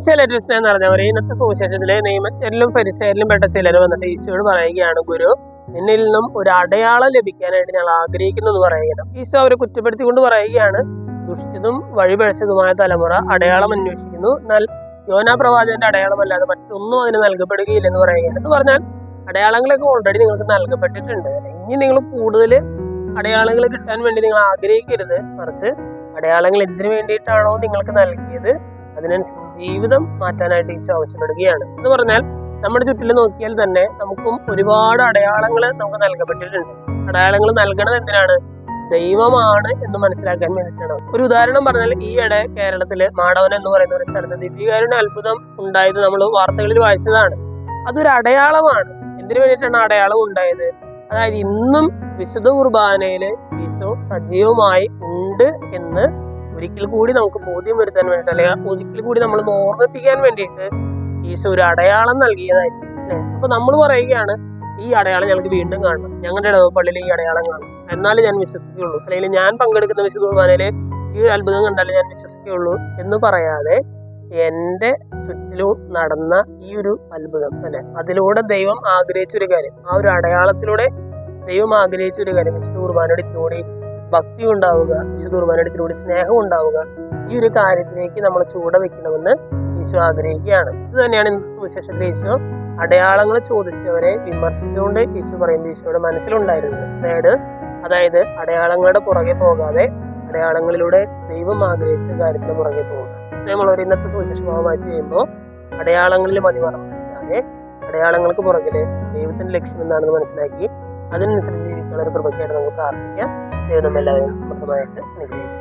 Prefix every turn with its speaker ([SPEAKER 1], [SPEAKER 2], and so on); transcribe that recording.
[SPEAKER 1] ചില ട്വിസ്റ്റ് എന്ന് പറഞ്ഞവർ ഇന്നത്തെ സുവിശേഷത്തിലെ നിയമത്തിലും പരിസരിലും പെട്ട ചിലർ വന്നിട്ട് ഈശോയോട് പറയുകയാണ്, ഗുരു എന്നിൽ നിന്നും ഒരു അടയാളം ലഭിക്കാനായിട്ട് ഞങ്ങൾ ആഗ്രഹിക്കുന്നു എന്ന് പറയുകയാണ്. ഈശോ അവരെ കുറ്റപ്പെടുത്തിക്കൊണ്ട് പറയുകയാണ്, ദുഷിച്ചതും വഴിപഴച്ചതുമായ തലമുറ അടയാളം അന്വേഷിക്കുന്നു, എന്നാൽ യോനാ പ്രവാചകന്റെ അടയാളമല്ലാതെ മറ്റൊന്നും അതിന് നൽകപ്പെടുകയില്ലെന്ന് പറയുകയാണ്. എന്ന് പറഞ്ഞാൽ അടയാളങ്ങളൊക്കെ ഓൾറെഡി നിങ്ങൾക്ക് നൽകപ്പെട്ടിട്ടുണ്ട്. ഇനി നിങ്ങൾ കൂടുതൽ അടയാളങ്ങൾ കിട്ടാൻ വേണ്ടി നിങ്ങൾ ആഗ്രഹിക്കരുത്, മറിച്ച് അടയാളങ്ങൾ എന്തിനു വേണ്ടിയിട്ടാണോ നിങ്ങൾക്ക് നൽകിയത് അതിനനുസരിച്ച് ജീവിതം മാറ്റാനായിട്ട് ഈശോ ആവശ്യപ്പെടുകയാണ്. എന്ന് പറഞ്ഞാൽ നമ്മുടെ ചുറ്റിൽ നോക്കിയാൽ തന്നെ നമുക്കും ഒരുപാട് അടയാളങ്ങൾ നമുക്ക് നൽകപ്പെട്ടിട്ടുണ്ട്. അടയാളങ്ങൾ നൽകണത് എന്തിനാണ്? ദൈവമാണ് എന്ന് മനസ്സിലാക്കാൻ വേണ്ടിയിട്ടാണ്. ഒരു ഉദാഹരണം പറഞ്ഞാൽ, ഈയിടെ കേരളത്തില് മാടവൻ എന്ന് പറയുന്ന ഒരു സ്ഥലത്ത് ദിവ്യകാരുണ്യ അത്ഭുതം ഉണ്ടായത് നമ്മൾ വാർത്തകളിൽ വായിച്ചതാണ്. അതൊരു അടയാളമാണ്. എന്തിനു വേണ്ടിയിട്ടാണ് അടയാളം ഉണ്ടായത്? അതായത് ഇന്നും വിശുദ്ധ കുർബാനയില് ഈശോ സജീവമായി ഉണ്ട് എന്ന് ഒരിക്കൽ കൂടി നമുക്ക് ബോധ്യം വരുത്താൻ വേണ്ടിയിട്ട്, അല്ലെങ്കിൽ ഒരിക്കൽ കൂടി നമ്മൾ ഓർമ്മിപ്പിക്കാൻ വേണ്ടിയിട്ട് ഈശോ ഒരു അടയാളം നൽകിയതായിരിക്കും അല്ലെ. അപ്പൊ നമ്മൾ പറയുകയാണ്, ഈ അടയാളം ഞങ്ങൾക്ക് വീണ്ടും കാണണം, ഞങ്ങളുടെ ഇടവപ്പള്ളിയിൽ ഈ അടയാളം കാണും, എന്നാലും ഞാൻ വിശ്വസിക്കുകയുള്ളൂ, അല്ലെങ്കിൽ ഞാൻ പങ്കെടുക്കുന്ന വിശുദ്ധ കുർബാനയില് ഈ ഒരു അത്ഭുതം കണ്ടാലേ ഞാൻ വിശ്വസിക്കുകയുള്ളൂ എന്ന് പറയാതെ എന്റെ ചുറ്റിലും നടന്ന ഈ ഒരു അത്ഭുതം അല്ലെ, അതിലൂടെ ദൈവം ആഗ്രഹിച്ചൊരു കാര്യം, ആ ഒരു അടയാളത്തിലൂടെ ദൈവം ആഗ്രഹിച്ചൊരു കാര്യം, വിശുദ്ധ കുർബാനയോടുകൂടി ഭക്തി ഉണ്ടാവുക, വിശുദ്ധ കുർബാനയോടുകൂടി സ്നേഹം ഉണ്ടാവുക, ഈ ഒരു കാര്യത്തിലേക്ക് നമ്മൾ ചൂട വെക്കണമെന്ന് ഈശോ ആഗ്രഹിക്കുകയാണ്. ഇത് തന്നെയാണ് ഇന്നത്തെ സുവിശേഷത്തിൽ ഈശോ അടയാളങ്ങൾ ചോദിച്ചവരെ വിമർശിച്ചുകൊണ്ട് ഈശോ പറയുന്നത് ഈശോയുടെ മനസ്സിലുണ്ടായിരുന്നത്. അതായത് അടയാളങ്ങളുടെ പുറകെ പോകാതെ അടയാളങ്ങളിലൂടെ ദൈവം ആഗ്രഹിച്ച കാര്യത്തിന് പുറകെ പോകുക. നമ്മളൊരു ഇന്നത്തെ സുവിശേഷം വായിച്ചു കഴിയുമ്പോൾ അടയാളങ്ങളിൽ മതിമറന്നിരിക്കാതെ അടയാളങ്ങൾക്ക് പുറകില് ദൈവത്തിന്റെ ലക്ഷ്യം എന്താണെന്ന് മനസ്സിലാക്കി അതിനനുസരിച്ച് ജീവിക്കാനുള്ള ഒരു കൃപയ്ക്കായിട്ട് നമുക്ക് പ്രാർത്ഥിക്കാം. ദൈവം എല്ലാവരും സമൃദ്ധമായിട്ട് അനുഗ്രഹിക്കും.